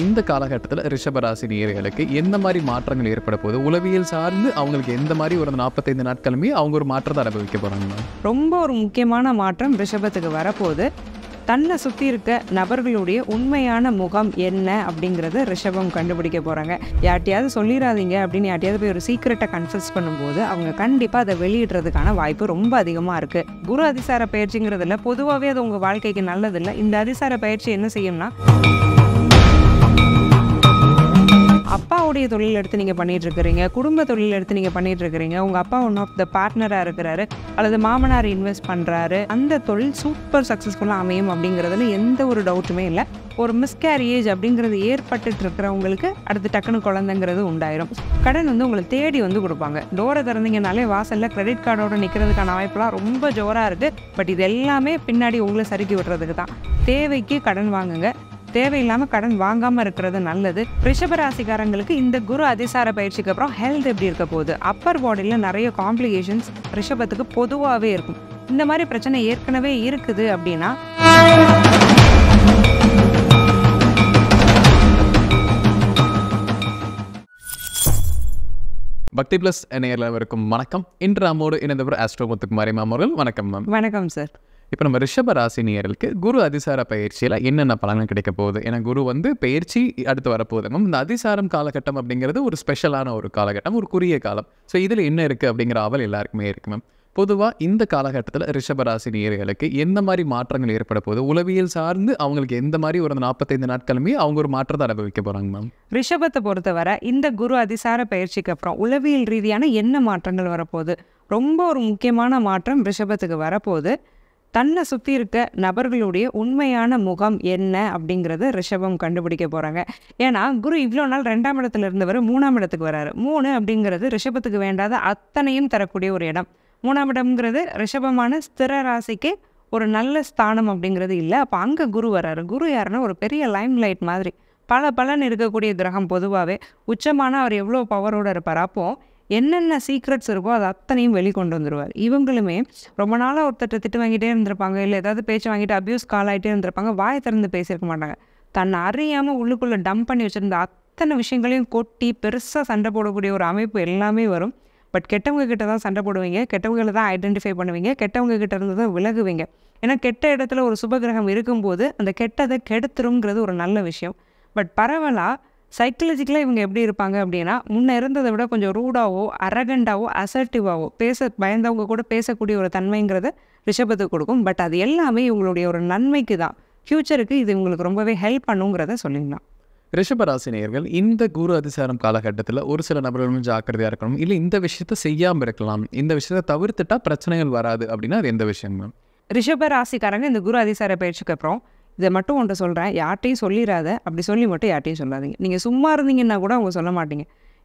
இந்த காலகட்டத்தில் ரிஷபராசி நேயர்களுக்கு எந்த மாதிரி மாற்றங்கள் ஏற்பட போகுது? உளவியல் சார்ந்து அவங்களுக்கு எந்த மாதிரி ஒரு 45 நாட்களுமே அவங்க ஒரு மாற்றத்தை அனுபவிக்க போகிறாங்க? ரொம்ப ஒரு முக்கியமான மாற்றம் ரிஷபத்துக்கு வரப்போகுது. தன்னை சுற்றி இருக்க நபர்களுடைய உண்மையான முகம் என்ன அப்படிங்கிறத ரிஷபம் கண்டுபிடிக்க போகிறாங்க. யார்ட்டையாவது சொல்லிடாதீங்க அப்படின்னு யார்ட்டையாவது போய் ஒரு சீக்ரெட்டை கன்ஃபஸ் பண்ணும்போது அவங்க கண்டிப்பாக அதை வெளியிடுறதுக்கான வாய்ப்பு ரொம்ப அதிகமாக இருக்குது. குரு அதிசார பயிற்சிங்கிறதுல பொதுவாகவே அது உங்கள் வாழ்க்கைக்கு நல்லதில்லை. இந்த அதிசார பயிற்சி என்ன செய்யும்னா, அப்பாவுடைய தொழில் எடுத்து நீங்கள் பண்ணிகிட்டு இருக்கிறீங்க, குடும்ப தொழில் எடுத்து நீங்கள் பண்ணிகிட்டு இருக்கிறீங்க, உங்கள் அப்பா ஒன் ஆஃப் த பார்ட்னராக இருக்கிறாரு அல்லது மாமனார் இன்வெஸ்ட் பண்ணுறாரு, அந்த தொழில் சூப்பர் சக்ஸஸ்ஃபுல்லாக அமையும் அப்படிங்கிறதுல எந்த ஒரு டவுட்டுமே இல்லை. ஒரு மிஸ்கேரியேஜ் அப்படிங்கிறது ஏற்பட்டுட்டு இருக்கிறவங்களுக்கு அடுத்து டக்குனு குழந்தைங்கிறது உண்டாயிரும். கடன் உங்களை தேடி கொடுப்பாங்க. டோரை திறந்தீங்கனாலே வாசலில் கிரெடிட் கார்டோடு நிற்கிறதுக்கான வாய்ப்பெல்லாம் ரொம்ப ஜோராக இருக்குது. பட் இது எல்லாமே பின்னாடி உங்களை சறுக்கி விடுறதுக்கு தான். தேவைக்கு கடன் வாங்குங்க, தேவையில்லாமல் கடன் வாங்காமல் இருக்கிறது நல்லது. ரிஷபராசிக்காரங்களுக்கு இந்த குரு அதிசார பயிற்சிக்கு அப்புறம் ஹெல்த் எப்படி இருக்க போகுது? அப்பர் பாடியில் நிறைய காம்ப்ளிகேஷன்ஸ் ரிஷபத்துக்கு பொதுவாகவே இருக்கும். இந்த மாதிரி பிரச்சனை ஏற்கனவே இருக்குது அப்படின்னா பக்தி பிளஸ் நேயர்களுக்கும் வணக்கம். இன்று நம்மோடு இணைந்தவர் ஆஸ்ட்ரோ முத்துக்குமாரி மேம் அவர்கள். வணக்கம் மேம். வணக்கம் சார். இப்போ நம்ம ரிஷபராசி நேயர்களுக்கு குரு அதிசார பயிற்சியில் என்னென்ன பலன்கள் கிடைக்க போகுது? ஏன்னா குரு பயிற்சி அடுத்து வரப்போகுது மேம். இந்த அதிசாரம் காலகட்டம் அப்படிங்கிறது ஒரு ஸ்பெஷலான ஒரு காலகட்டம், ஒரு குறுகிய காலம். ஸோ இதில் என்ன இருக்குது அப்படிங்கிற ஆவல் எல்லாருக்குமே இருக்குது மேம். பொதுவாக இந்த காலகட்டத்தில் ரிஷபராசி நேயர்களுக்கு எந்த மாதிரி மாற்றங்கள் ஏற்பட போகுது? உளவியல் சார்ந்து அவங்களுக்கு எந்த மாதிரி ஒரு 45 நாட்களுமே அவங்க ஒரு மாற்றத்தை அனுபவிக்க போகிறாங்க மேம்? ரிஷபத்தை பொறுத்தவரை இந்த குரு அதிசார பயிற்சிக்கு அப்புறம் உளவியல் ரீதியான என்ன மாற்றங்கள் வரப்போகுது? ரொம்ப ஒரு முக்கியமான மாற்றம் ரிஷபத்துக்கு வரப்போகுது. தன்னை சுற்றி இருக்க நபர்களுடைய உண்மையான முகம் என்ன அப்படிங்கிறத ரிஷபம் கண்டுபிடிக்க போகிறாங்க. ஏன்னா குரு இவ்வளோ நாள் 2ஆம் இடத்துல இருந்தவர் 3ஆம் இடத்துக்கு வராரு. 3 அப்படிங்கிறது ரிஷபத்துக்கு வேண்டாத அத்தனையும் தரக்கூடிய ஒரு இடம். 3ஆம் இடம்ங்கிறது ரிஷபமான ஸ்திர ராசிக்கு ஒரு நல்ல ஸ்தானம் அப்படிங்கிறது இல்லை. அப்போ அங்கே குரு வராரு. குரு யாருன்னா ஒரு பெரிய லைம் லைட் மாதிரி பலன் இருக்கக்கூடிய கிரகம். பொதுவாகவே உச்சமான அவர் எவ்வளோ பவரோடு இருப்பார். அப்போது என்னென்ன சீக்ரெட்ஸ் இருக்கோ அது அத்தனையும் வெளிக்கொண்டு வந்துடுவார். இவங்களுமே ரொம்ப நாளாக ஒருத்தட்ட திட்டு வாங்கிட்டே இருந்திருப்பாங்க, இல்லை ஏதாவது பேச்சு வாங்கிட்டு அப்யூஸ் கால் ஆகிட்டே இருந்திருப்பாங்க. வாயை திறந்து பேசியிருக்க மாட்டாங்க. தன்னை அறியாமல் உள்ளுக்குள்ளே டம்ப் பண்ணி வச்சுருந்த அத்தனை விஷயங்களையும் கொட்டி பெருசாக சண்டை போடக்கூடிய ஒரு அமைப்பு எல்லாமே வரும். பட் கெட்டவங்க கிட்ட தான் சண்டை போடுவீங்க, கெட்டவங்களை தான் ஐடென்டிஃபை பண்ணுவீங்க, கெட்டவங்க கிட்ட இருந்து தான் விலகுவீங்க. ஏன்னா கெட்ட இடத்துல ஒரு சுபகிரகம் இருக்கும்போது அந்த கெட்டதை கெடுத்துருங்கிறது ஒரு நல்ல விஷயம். பட் பரவலாக சைக்கலஜிக்கலாக இவங்க எப்படி இருப்பாங்க அப்படின்னா, முன்னே இருந்ததை விட கொஞ்சம் ரூடாவோ அரகண்டாவோ அசர்ட்டிவாவோ பயந்தவங்க கூட பேசக்கூடிய ஒரு தன்மைங்கிறத ரிஷபத்துக்கு கொடுக்கும். பட் அது எல்லாமே இவங்களுடைய ஒரு நன்மைக்கு தான். ஃப்யூச்சருக்கு இது இவங்களுக்கு ரொம்பவே ஹெல்ப் பண்ணுங்கிறத சொல்லிடலாம். ரிஷபராசி நேயர்கள் இந்த குரு அதிசாரம் காலகட்டத்தில் ஒரு சில நபர்களும் ஜாக்கிரதையாக இருக்கணும், இல்லை இந்த விஷயத்த செய்யாமல் இருக்கலாம், இந்த விஷயத்தை தவிர்த்துட்டா பிரச்சனைகள் வராது அப்படின்னா அது எந்த விஷயம் மேம்? ரிஷபராசிக்காரங்க இந்த குரு அதிசார பயிற்சிக்கு அப்புறம் இதை மட்டும் ஒன்று சொல்கிறேன், யார்ட்டையும் சொல்லிடாத. அப்படி சொல்லி மட்டும் யார்ட்டையும் சொல்லாதீங்க. நீங்கள் சும்மா இருந்தீங்கன்னா கூட அவங்க சொல்ல மாட்டீங்க.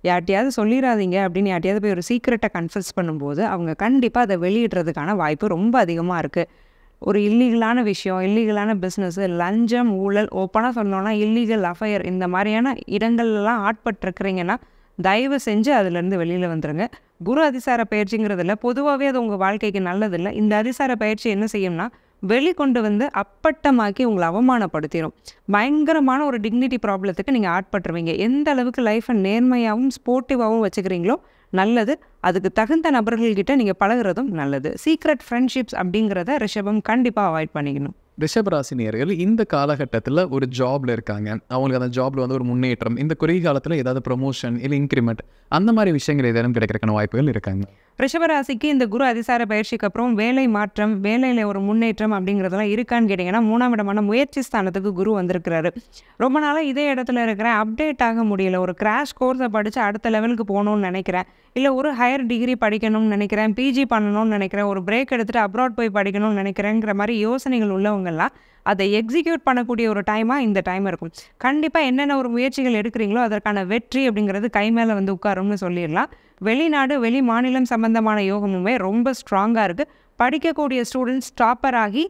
யார்ட்டையாவது சொல்லிடாதீங்க அப்படின்னு யார்ட்டையாவது போய் ஒரு சீக்ரெட்டை கன்ஃபஸ் பண்ணும்போது அவங்க கண்டிப்பாக அதை வெளியிடுறதுக்கான வாய்ப்பு ரொம்ப அதிகமாக இருக்குது. ஒரு இல்லீகலான விஷயம், இல்லீகலான பிஸ்னஸ்ஸு, லஞ்சம், ஊழல், ஓப்பனாக சொல்லணும்னா இல்லீகல் அஃபையர், இந்த மாதிரியான இடங்கள்லாம் ஆட்பட்டிருக்கிறீங்கன்னா தயவு செஞ்சு அதுலேருந்து வெளியில் வந்துடுங்க. குரு அதிசார பயிற்சிங்கிறதுல பொதுவாகவே அது உங்கள் வாழ்க்கைக்கு நல்லதில்லை. இந்த அதிசார பயிற்சி என்ன செய்யும்னா, வெளிக்கொண்டு அப்பட்டமாக்கி உங்களை அவமானப்படுத்திடும். பயங்கரமான ஒரு டிக்னிட்டி ப்ராப்ளத்துக்கு நீங்கள் ஆட்பட்டுருவீங்க. எந்த அளவுக்கு லைஃப்பை நேர்மையாகவும் ஸ்போர்ட்டிவாகவும் வச்சுக்கிறீங்களோ நல்லது. அதுக்கு தகுந்த நபர்கள்கிட்ட நீங்கள் பழகுறதும் நல்லது. சீக்ரெட் ஃப்ரெண்ட்ஷிப்ஸ் அப்படிங்கிறத ரிஷபம் கண்டிப்பாக அவாய்ட் பண்ணிக்கணும். ரிஷபராசி நேயர்கள் இந்த காலகட்டத்தில் ஒரு ஜாப்ல இருக்காங்க, அவங்களுக்கு அந்த ஜாப்ல ஒரு முன்னேற்றம், இந்த குறுகிய காலத்தில் ஏதாவது ப்ரொமோஷன் இல்லை இன்க்ரிமெண்ட் அந்த மாதிரி விஷயங்கள் ஏதேனும் கிடைக்கிறதுக்கான வாய்ப்புகள் இருக்காங்க. ரிஷபராசிக்கு இந்த குரு அதிசார பயிற்சிக்கு அப்புறம் வேலை மாற்றம், வேலையில் ஒரு முன்னேற்றம் அப்படிங்கிறதெல்லாம் இருக்கான்னு கேட்டிங்கன்னா, 3ஆம் இடமான முயற்சி ஸ்தானத்துக்கு குரு வந்திருக்கிறாரு. ரொம்ப நாளாக இதே இடத்துல இருக்கிறேன், அப்டேட் ஆக முடியல, ஒரு கிராஷ் கோர்ஸை படித்து அடுத்த லெவலுக்கு போகணும்னு நினைக்கிறேன், இல்லை ஒரு ஹையர் டிகிரி படிக்கணும்னு நினைக்கிறேன், பிஜி பண்ணணும்னு நினைக்கிறேன், ஒரு பிரேக் எடுத்துகிட்டு அப்ராட் போய் படிக்கணும்னு நினைக்கிறேங்கிற மாதிரி யோசனைகள் உள்ளவங்கெல்லாம் அதை எக்ஸிக்யூட் பண்ணக்கூடிய ஒரு டைமாக இந்த டைம் இருக்கும். கண்டிப்பாக என்னென்ன ஒரு முயற்சிகள் எடுக்கிறீங்களோ அதற்கான வெற்றி அப்படிங்கிறது கை மேலே உட்காரும்னு சொல்லிடலாம். வெளிநாடு வெளி மாநிலம் சம்பந்தமான யோகமுமே ரொம்ப ஸ்ட்ராங்காக இருக்குது. படிக்கக்கூடிய ஸ்டூடெண்ட்ஸ் டாப்பர் ஆகி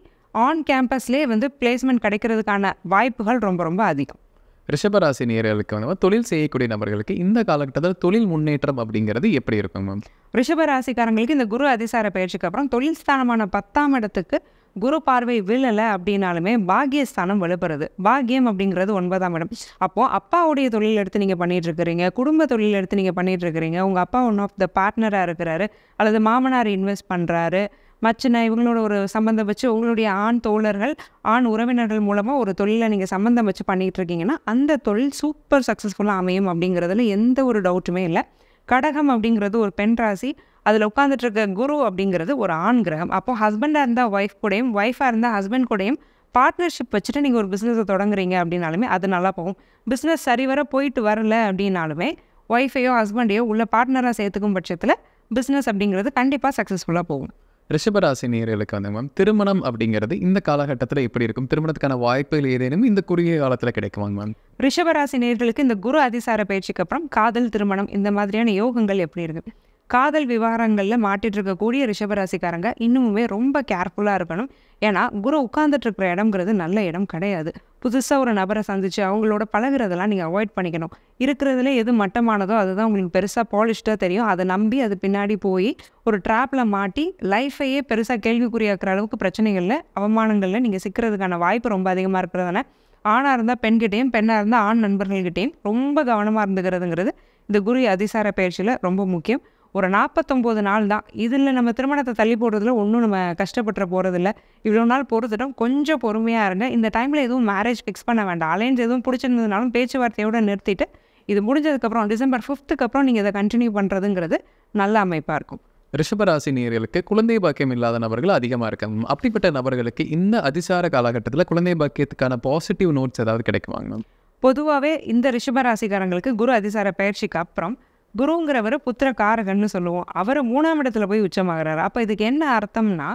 ஆன் கேம்பஸ்லேயே பிளேஸ்மெண்ட் கிடைக்கிறதுக்கான வாய்ப்புகள் ரொம்ப ரொம்ப அதிகம். ரிஷபராசி நேயர்களுக்கு தொழில் செய்யக்கூடிய நபர்களுக்கு இந்த காலகட்டத்தில் தொழில் முன்னேற்றம் அப்படிங்கிறது எப்படி இருக்கும் மேம்? ரிஷபராசிக்காரங்களுக்கு இந்த குரு அதிசார பயிற்சிக்கு அப்புறம் தொழில் ஸ்தானமான 10ஆம் இடத்துக்கு குரு பார்வை விழலை அப்படின்னாலுமே பாக்கியஸ்தானம் வலுப்படுறது. பாக்கியம் அப்படிங்கிறது 9ஆம் இடம். அப்போது அப்பாவுடைய தொழில் எடுத்து நீங்கள் பண்ணிகிட்ருக்கிறீங்க, குடும்ப தொழில் எடுத்து நீங்கள் பண்ணிகிட்ருக்கிறீங்க, உங்கள் அப்பா ஒன் ஆஃப் த பார்ட்னராக இருக்கிறாரு, அல்லது மாமனார் இன்வெஸ்ட் பண்ணுறாரு, மச்சின இவங்களோட ஒரு சம்மந்தம் வச்சு உங்களுடைய ஆண் தோழர்கள், ஆண் உறவினர்கள் மூலமாக ஒரு தொழிலை நீங்கள் சம்மந்தம் வச்சு பண்ணிகிட்டு இருக்கீங்கன்னா அந்த தொழில் சூப்பர் சக்ஸஸ்ஃபுல்லாக அமையும் அப்படிங்கிறதுல எந்த ஒரு டவுட்டுமே இல்லை. கடகம் அப்படிங்கிறது ஒரு பெண் ராசி, அதில் உட்காந்துட்டு இருக்க குரு அப்படிங்கிறது ஒரு ஆண் கிரகம். அப்போது ஹஸ்பண்டாக இருந்தால் ஒய்ஃப் கூடயும், ஒய்ஃபாக இருந்தால் ஹஸ்பண்ட் கூடயும் பார்ட்னர்ஷிப் வச்சுட்டு நீங்கள் ஒரு பிஸ்னஸை தொடங்குறீங்க அப்படின்னாலுமே அது நல்லா போகும். பிஸ்னஸ் சரிவர போயிட்டு வரல அப்படின்னாலுமே ஒய்ஃபையோ ஹஸ்பண்டையோ உள்ள பார்ட்னராக சேர்த்துக்கும் பட்சத்தில் பிஸ்னஸ் அப்படிங்கிறது கண்டிப்பாக சக்ஸஸ்ஃபுல்லாக போகும். ரிஷபராசி நேயர்களுக்கு வந்து மேம் திருமணம் அப்படிங்கிறது இந்த காலகட்டத்தில் எப்படி இருக்கும்? திருமணத்துக்கான வாய்ப்புகள் ஏதேனும் இந்த குறுகிய காலத்தில் கிடைக்குமாங்க மேம்? ரிஷபராசி நேயர்களுக்கு இந்த குரு அதிசார பயிற்சிக்கு அப்புறம் காதல், திருமணம் இந்த மாதிரியான யோகங்கள் எப்படி இருக்குது? காதல் விவகாரங்களில் மாட்டிட்டு இருக்கக்கூடிய ரிஷபராசிக்காரங்க இன்னுமே ரொம்ப கேர்ஃபுல்லாக இருக்கணும். ஏன்னா குரு உட்கார்ந்துட்டு இருக்கிற இடம்ங்கிறது நல்ல இடம் கிடையாது. புதுசாக ஒரு நபரை சந்தித்து அவங்களோட பழகுறதெல்லாம் நீங்கள் அவாய்ட் பண்ணிக்கணும். இருக்கிறதுல எது மட்டமானதோ அதுதான் உங்களுக்கு பெருசாக பாலிஷ்டாக தெரியும். அதை நம்பி அது பின்னாடி போய் ஒரு ட்ராப்பில் மாட்டி லைஃபையே பெருசாக கேள்விக்குறியாக்குற அளவுக்கு பிரச்சனைகளில், அவமானங்களில் நீங்கள் சிக்கிறதுக்கான வாய்ப்பு ரொம்ப அதிகமாக இருக்கிறதுனால ஆணாக இருந்தால் பெண்கிட்டையும், பெண்ணாக இருந்தால் ஆண் நண்பர்கள்கிட்டையும் ரொம்ப கவனமாக இருந்துக்கிறதுங்கிறது இந்த குரு அதிசார பயிற்சியில் ரொம்ப முக்கியம். ஒரு 49 நாள் தான். இதில் நம்ம திருமணத்தை தள்ளி போடுறதுல ஒன்றும் நம்ம கஷ்டப்பட்டு போகிறதில்ல. இவ்வளோ நாள் பொறுத்துட்டோம், கொஞ்சம் பொறுமையாக இருங்க. இந்த டைமில் எதுவும் மேரேஜ் ஃபிக்ஸ் பண்ண வேண்டாம். அலைன்ஸ் எதுவும் பிடிச்சிருந்ததுனாலும் பேச்சுவார்த்தையோடு நிறுத்திட்டு இது முடிஞ்சதுக்கப்புறம் டிசம்பர் 5th அப்புறம் நீங்கள் இதை கண்டினியூ பண்ணுறதுங்கிறது நல்ல அமைப்பாக இருக்கும். ரிஷபராசி நேயர்களுக்கு குழந்தை பாக்கியம் இல்லாத நபர்கள் அதிகமாக இருக்காங்க. அப்படிப்பட்ட நபர்களுக்கு இந்த அதிசார காலகட்டத்தில் குழந்தை பாக்கியத்துக்கான பாசிட்டிவ் நோட்ஸ் ஏதாவது கிடைக்குமாங்க மேம்? பொதுவாகவே இந்த ரிஷபராசிக்காரங்களுக்கு குரு அதிசார பயிற்சிக்கு அப்புறம் குருங்கிறவர் புத்திர காரகன்னு சொல்லுவோம். அவர் 3ஆம் இடத்துல போய் உச்சமாகிறாரு. அப்போ இதுக்கு என்ன அர்த்தம்னா,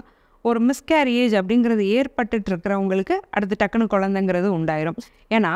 ஒரு மிஸ்கேரியேஜ் அப்படிங்கிறது ஏற்பட்டுட்டு இருக்கிறவங்களுக்கு அடுத்து டக்குனு குழந்தைங்கிறது உண்டாயிரும். ஏன்னா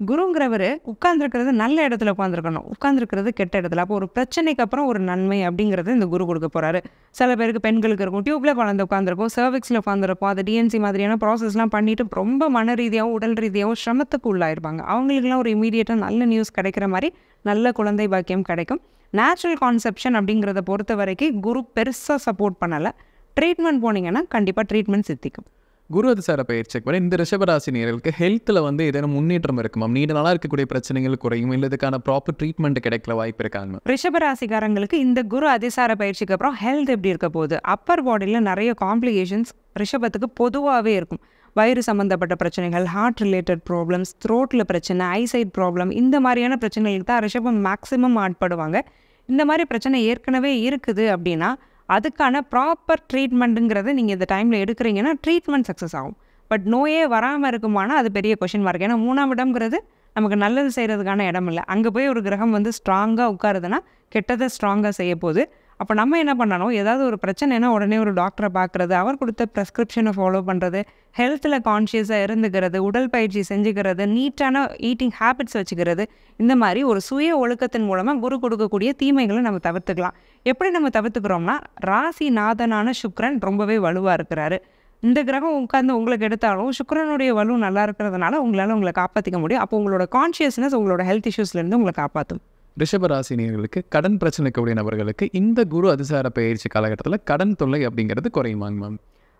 குருங்கிறவர் உட்கார்ந்துருக்கிறது நல்ல இடத்துல உட்காந்துருக்கணும், உட்காந்துருக்கிறது கெட்ட இடத்துல. அப்போ ஒரு பிரச்சனைக்கு அப்புறம் ஒரு நன்மை அப்படிங்கிறது இந்த குரு கொடுக்க போகிறாரு. சில பேருக்கு பெண்களுக்கு இருக்கும், டியூப்ல குழந்தை உட்காந்துருக்கும், சர்விக்ஸில் உட்காந்துருப்போம், அது டிஎன்சி மாதிரியான ப்ராசஸ்லாம் பண்ணிட்டு ரொம்ப மன ரீதியாகவும் உடல் ரீதியாகவும் சிரமத்துக்கு உள்ளாயிருப்பாங்க. அவங்களுக்குலாம் ஒரு இமீடியட்டாக நல்ல நியூஸ் கிடைக்கிற மாதிரி நல்ல குழந்தை பாக்கியம் கிடைக்கும். நேச்சுரல் கான்செப்ஷன் அப்படிங்கிறத பொறுத்த வரைக்கும் குரு பெருசாக சப்போர்ட் பண்ணலை. ட்ரீட்மெண்ட் போனீங்கன்னா கண்டிப்பாக ட்ரீட்மெண்ட் சித்திக்கும். குரு அதிசார பயிற்சிக்கு கூட இந்த ரிஷபராசி நேயர்களுக்கு ஹெல்த்தில் வந்து ஏதேனும் முன்னேற்றம் இருக்குமா? நீண்ட நாளாக இருக்கக்கூடிய பிரச்சனைகள் குறையும், இல்லை இதுக்கான ப்ராப்பர் ட்ரீட்மெண்ட் கிடைக்கல வாய்ப்பு இருக்காங்க? ரிஷபராசிக்காரங்களுக்கு இந்த குரு அதிசார பயிற்சிக்கு அப்புறம் ஹெல்த் எப்படி இருக்க போகுது? அப்பர் பாடியில் நிறைய காம்ப்ளிகேஷன்ஸ் ரிஷபத்துக்கு பொதுவாகவே இருக்கும். வயிறு சம்மந்தப்பட்ட பிரச்சனைகள், ஹார்ட் ரிலேட்டட் ப்ராப்ளம்ஸ், த்ரோட்டில் பிரச்சனை, ஐசைட் ப்ராப்ளம், இந்த மாதிரியான பிரச்சனைகளுக்கு தான் ரிஷபம் மேக்ஸிமம் ஆட்படுவாங்க. இந்த மாதிரி பிரச்சனை ஏற்கனவே இருக்குது அப்படின்னா அதுக்கான ப்ராப்பர் ட்ரீட்மெண்ட்டுங்கிறத நீங்கள் இந்த டைமில் எடுக்கிறீங்கன்னா ட்ரீட்மெண்ட் சக்ஸஸ் ஆகும். பட் நோயே வராமல் இருக்குமானா அது பெரிய கொஷின் மார்க். ஏன்னா 3ஆம் இடம்ங்கிறது நமக்கு நல்லது செய்கிறதுக்கான இடம் இல்லை. அங்கே போய் ஒரு கிரகம் வந்து ஸ்ட்ராங்காக உட்காருதுன்னா கெட்டதை ஸ்ட்ராங்காக செய்ய போகுது. அப்போ நம்ம என்ன பண்ணணும், ஏதாவது ஒரு பிரச்சனைனா உடனே ஒரு டாக்டரை பார்க்குறது, அவர் கொடுத்த ப்ரெஸ்கிரிப்ஷனை ஃபாலோ பண்ணுறது, ஹெல்த்தில் கான்ஷியஸாக இருந்துக்கிறது, உடல் பயிற்சி செஞ்சுக்கிறது, நீட்டான ஈட்டிங் ஹேபிட்ஸ் வச்சுக்கிறது, இந்த மாதிரி ஒரு சுய ஒழுக்கத்தின் மூலமாக குரு கொடுக்கக்கூடிய தீமைகளை நம்ம தவிர்த்துக்கலாம். எப்படி நம்ம தவிர்த்துக்கிறோம்னா, ராசி நாதனான சுக்கிரன் ரொம்பவே வலுவாக இருக்கிறாரு. இந்த கிரகம் உட்காந்து உங்களுக்கு எடுத்தாலும் சுக்கிரனுடைய வலு நல்லா இருக்கிறதுனால உங்களால் உங்களை காப்பாற்றிக்க முடியும். அப்போ உங்களோட கான்ஷியஸ்னஸ் உங்களோட ஹெல்த் இஷ்யூஸ்லேருந்து உங்களை காப்பாற்றும். ரிஷபராசி நேயர்களுக்கு கடன் பிரச்சனைக்கூடிய நபர்களுக்கு இந்த குரு அதிசார பயிற்சி காலகட்டத்தில் கடன் தொல்லை அப்படிங்கிறது குறையுமாங்க மேம்?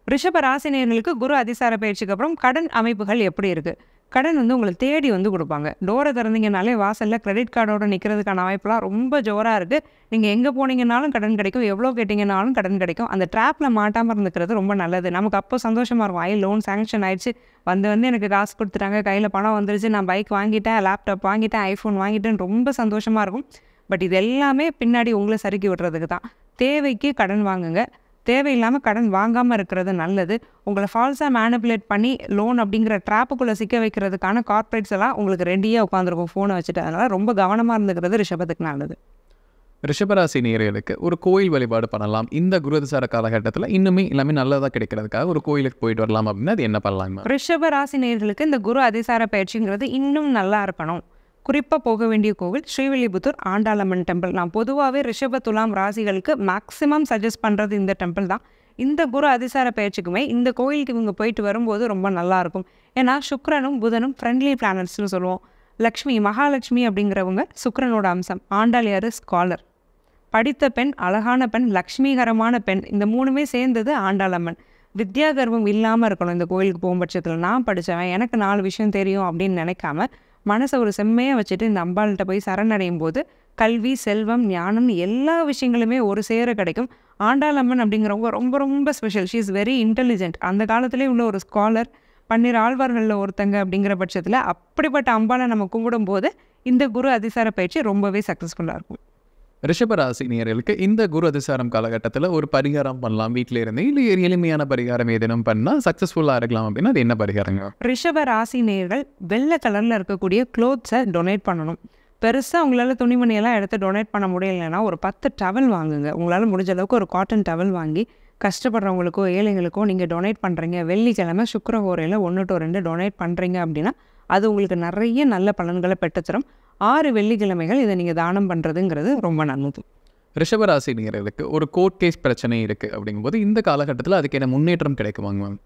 ரிஷபராசினியர்களுக்கு குரு அதிசார பயிற்சிக்கு அப்புறம் கடன் அமைப்புகள் எப்படி இருக்குது? கடன் வந்து உங்களை தேடி வந்து கொடுப்பாங்க. டோரை திறந்தீங்கனாலே வாசலில் கிரெடிட் கார்டோட நிற்கிறதுக்கான வாய்ப்பெலாம் ரொம்ப ஜோராக இருக்குது. நீங்கள் எங்கே போனீங்கன்னாலும் கடன் கிடைக்கும், எவ்வளோ கேட்டிங்கனாலும் கடன் கிடைக்கும். அந்த ட்ராப்பில் மாட்டாமல் இருந்துக்கிறது ரொம்ப நல்லது. நமக்கு அப்போ சந்தோஷமாக இருக்கும், லோன் சேங்ஷன் ஆயிடுச்சு, வந்து எனக்கு காசு கொடுத்துட்டாங்க, கையில் பணம் வந்துருச்சு, நான் பைக் வாங்கிட்டேன், லேப்டாப் வாங்கிட்டேன், ஐஃபோன் வாங்கிட்டேன்னு ரொம்ப சந்தோஷமாக இருக்கும். பட் இது எல்லாமே பின்னாடி உங்களை சறுக்கி விடுறதுக்கு தான். தேவைக்கு கடன் வாங்குங்க, தேவையில்லாமல் கடன் வாங்காமல் இருக்கிறது நல்லது. உங்களை ஃபால்ஸாக மேனிப்புலேட் பண்ணி லோன் அப்படிங்கிற ட்ராப்புக்குள்ளே சிக்க வைக்கிறதுக்கான கார்ப்பரேட்ஸ் எல்லாம் உங்களுக்கு ரெடியாக உட்காந்துருக்கும் ஃபோனை வச்சுட்டு. அதனால் ரொம்ப கவனமாக இருந்துக்கிறது ரிஷபத்துக்கு நல்லது. ரிஷபராசி நேயர்களுக்கு ஒரு கோயில் வழிபாடு பண்ணலாம் இந்த குருதிசார காலகட்டத்தில், இன்னுமே எல்லாமே நல்லதாக கிடைக்கிறதுக்காக ஒரு கோயிலுக்கு போயிட்டு வரலாம் அப்படின்னா அது என்ன பண்ணலாங்க? ரிஷபராசி நேயர்களுக்கு இந்த குரு அதிசார பயிற்சிங்கிறது இன்னும் நல்லா இருக்கணும். குறிப்பாக போக வேண்டிய கோவில் ஸ்ரீவில்லிபுத்தூர் ஆண்டாளம்மன் டெம்பிள். நான் பொதுவாகவே ரிஷப துலாம் ராசிகளுக்கு மேக்ஸிமம் சஜஸ்ட் பண்ணுறது இந்த டெம்பிள் தான். இந்த குரு அதிசார பயிற்சிக்குமே இந்த கோயிலுக்கு இவங்க போயிட்டு வரும்போது ரொம்ப நல்லாயிருக்கும். ஏன்னா சுக்கிரனும் புதனும் ஃப்ரெண்ட்லி பிளானட்ஸ்னு சொல்லுவோம். லக்ஷ்மி, மகாலட்சுமி அப்படிங்கிறவங்க சுக்கிரனோட அம்சம். ஆண்டாளியார் ஸ்காலர், படித்த பெண், அழகான பெண், லக்ஷ்மிகரமான பெண், இந்த மூணுமே சேர்ந்தது ஆண்டாளம்மன். வித்யா கர்வம் இல்லாமல் இருக்கணும். இந்த கோயிலுக்கு போகும் பட்சத்தில் நான் படித்தவன், எனக்கு 4 விஷயம் தெரியும் அப்படின்னு நினைக்காம மனசை ஒரு செம்மையாக வச்சுட்டு இந்த அம்பாள்கிட்ட போய் சரணடையும் போது கல்வி, செல்வம், ஞானம் எல்லா விஷயங்களுமே ஒரு சேர கிடைக்கும். ஆண்டாள் அம்மன் அப்படிங்கிறவங்க ரொம்ப ரொம்ப special. She is very intelligent. அந்த காலத்திலே உள்ள ஒரு ஸ்காலர், 12 ஆழ்வார்களில் ஒருத்தங்க அப்படிங்கிற பட்சத்தில் அப்படிப்பட்ட அம்பாளை நம்ம கும்பிடும்போது இந்த குரு அதிசார பயிற்சி ரொம்பவே சக்ஸஸ்ஃபுல்லாக இருக்கும். ரிஷபராசி நேயர்களுக்கு இந்த குரு அதிசாரம் காலகட்டத்தில் ஒரு பரிகாரம் பண்ணலாம் வீட்டில் இருந்து, இல்லை எளிமையான பரிகாரம் ஏதேனும் பண்ணால் சக்ஸஸ்ஃபுல்லாக இருக்கலாம் அப்படின்னா அது என்ன பரிகாரங்க? ரிஷப ராசி நேயர்கள் வெள்ளை கலரில் இருக்கக்கூடிய க்ளோத்ஸை டொனேட் பண்ணணும். பெருசாக உங்களால் துணிமணியெல்லாம் எடுத்து டொனேட் பண்ண முடியலைன்னா ஒரு 10 டவல் வாங்குங்க. உங்களால் முடிஞ்ச அளவுக்கு ஒரு காட்டன் டவல் வாங்கி கஷ்டப்படுறவங்களுக்கோ ஏழைங்களுக்கோ நீங்கள் டொனேட் பண்ணுறீங்க. வெள்ளிக்கிழமை சுக்கிரஹோரையில் 1 to 2 டொனேட் பண்ணுறீங்க அப்படின்னா அது உங்களுக்கு நிறைய நல்ல பலன்களை பெற்றுத்தரும். 6 வெள்ளிக்கிழமைகள் இதை நீங்கள் தானம் பண்ணுறதுங்கிறது ரொம்ப நல்லது. ரிஷபராசி நேயர்களுக்கு ஒரு கோர்ட் கேஸ் பிரச்சனை இருக்குது அப்படிங்கும்போது இந்த காலகட்டத்தில் அதுக்கு என்ன முன்னேற்றம் கிடைக்குமாங்க மேம்?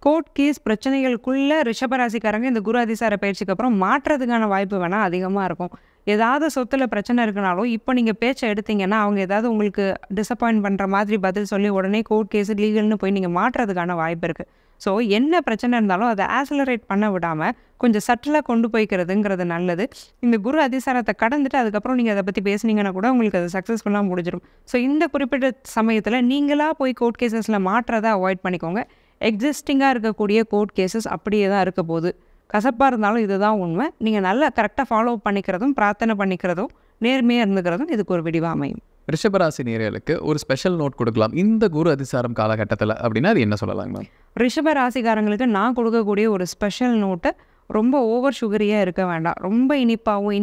கோர்ட் கேஸ் பிரச்சனைகளுக்குள்ளே ரிஷபராசிக்காரங்க இந்த குரு அதிசார பயிற்சிக்கு அப்புறம் மாற்றுறதுக்கான வாய்ப்பு வேணால் அதிகமாக இருக்கும். ஏதாவது சொத்தில் பிரச்சனை இருக்குனாலும் இப்போ நீங்கள் பேச்சை எடுத்தீங்கன்னா அவங்க ஏதாவது உங்களுக்கு டிசப்பாயிண்ட் பண்ணுற மாதிரி பதில் சொல்லி உடனே கோர்ட் கேஸ் லீகல்னு போய் நீங்கள் மாற்றுறதுக்கான வாய்ப்பு இருக்குது. ஸோ என்ன பிரச்சனை இருந்தாலும் அதை ஆக்சலரேட் பண்ண விடாமல் கொஞ்சம் சட்டிலாக கொண்டு போய்க்கிறதுங்கிறது நல்லது. இந்த குரு அதிசாரத்தை கடந்துட்டு அதுக்கப்புறம் நீங்கள் அதை பற்றி பேசுனீங்கன்னா கூட உங்களுக்கு அது சக்ஸஸ்ஃபுல்லாக முடிஞ்சிடும். ஸோ இந்த குறிப்பிட்ட சமயத்தில் நீங்களாக போய் கோர்ட் கேசஸில் மாற்றதை அவாய்ட் பண்ணிக்கோங்க. எக்ஸிஸ்டிங்காக இருக்கக்கூடிய கோர்ட் கேசஸ் அப்படியே தான் இருக்க போகுது. கசப்பாக இருந்தாலும் இதுதான் உண்மை. நீங்கள் நல்லா கரெக்டாக ஃபாலோ பண்ணிக்கிறதும் பிரார்த்தனை பண்ணிக்கிறதும் நேர்மையாக இருந்துக்கிறதும் இதுக்கு ஒரு விடிவாக அமையும். ரிஷபராசி நேயர்களுக்கு ஒரு ஸ்பெஷல் நோட் கொடுக்கலாம் இந்த குரு அதிசாரம் காலகட்டத்தில் அப்படின்னா அது என்ன சொல்லலாங்க மேம்? ரிஷப ராசிக்காரங்களுக்கு நான் கொடுக்கக்கூடிய ஒரு ஸ்பெஷல் நோட்டு, ரொம்ப ஓவர் சுகரியாக இருக்க வேண்டாம். ரொம்ப இனிப்பாகவும்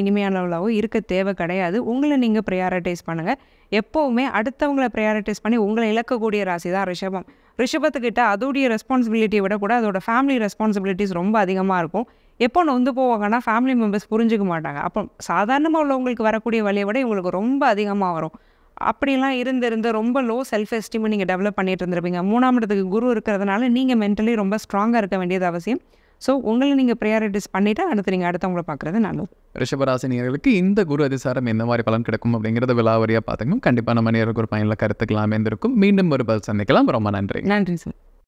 இனிமையானவளாவோ இருக்க தேவை கிடையாது. உங்களை நீங்கள் ப்ரையாரிட்டைஸ் பண்ணுங்கள். எப்போவுமே அடுத்தவங்களை ப்ரையாரிட்டைஸ் பண்ணி உங்களை இழக்கக்கூடிய ராசி தான் ரிஷபம். ரிஷபத்துக்கிட்ட அதோடைய ரெஸ்பான்சிபிலிட்டியை விட கூட அதோட ஃபேமிலி ரெஸ்பான்சிபிலிட்டிஸ் ரொம்ப அதிகமாக இருக்கும். எப்போ நொந்து போவாங்கன்னா ஃபேமிலி மெம்பர்ஸ் புரிஞ்சுக்க மாட்டாங்க. அப்போ சாதாரணமாக உள்ளவங்களுக்கு வரக்கூடிய வழியை விட இவங்களுக்கு ரொம்ப அதிகமாக வரும். அப்படிலாம் இருந்து ரொம்ப லோ செல்ஃப் எஸ்டீம் நீங்கள் டெவலப் பண்ணிட்டு இருந்திருப்பீங்க. 3ஆம் இடத்துக்கு குரு இருக்கிறதுனால நீங்கள் மென்டலி ரொம்ப ஸ்ட்ராங்காக இருக்க வேண்டியது அவசியம். ஸோ உங்களை நீங்கள் ப்ரையாரிட்டிஸ் பண்ணிவிட்டு அடுத்து நீங்கள் அடுத்தவங்களை பார்க்குறது நல்லது. ரிஷபராசி நேயர்களுக்கு இந்த குரு அதிசாரம் எந்த மாதிரி பலன் கிடைக்கும் அப்படிங்கிறத விலாவரியாக பார்த்துக்கணும். கண்டிப்பாக நம்ம நேருக்கு ஒரு பயனில் கருத்துக்கலாமே இருந்திருக்கும். மீண்டும் ஒரு பதில் சந்திக்கலாம். ரொம்ப நன்றி. நன்றி சார்.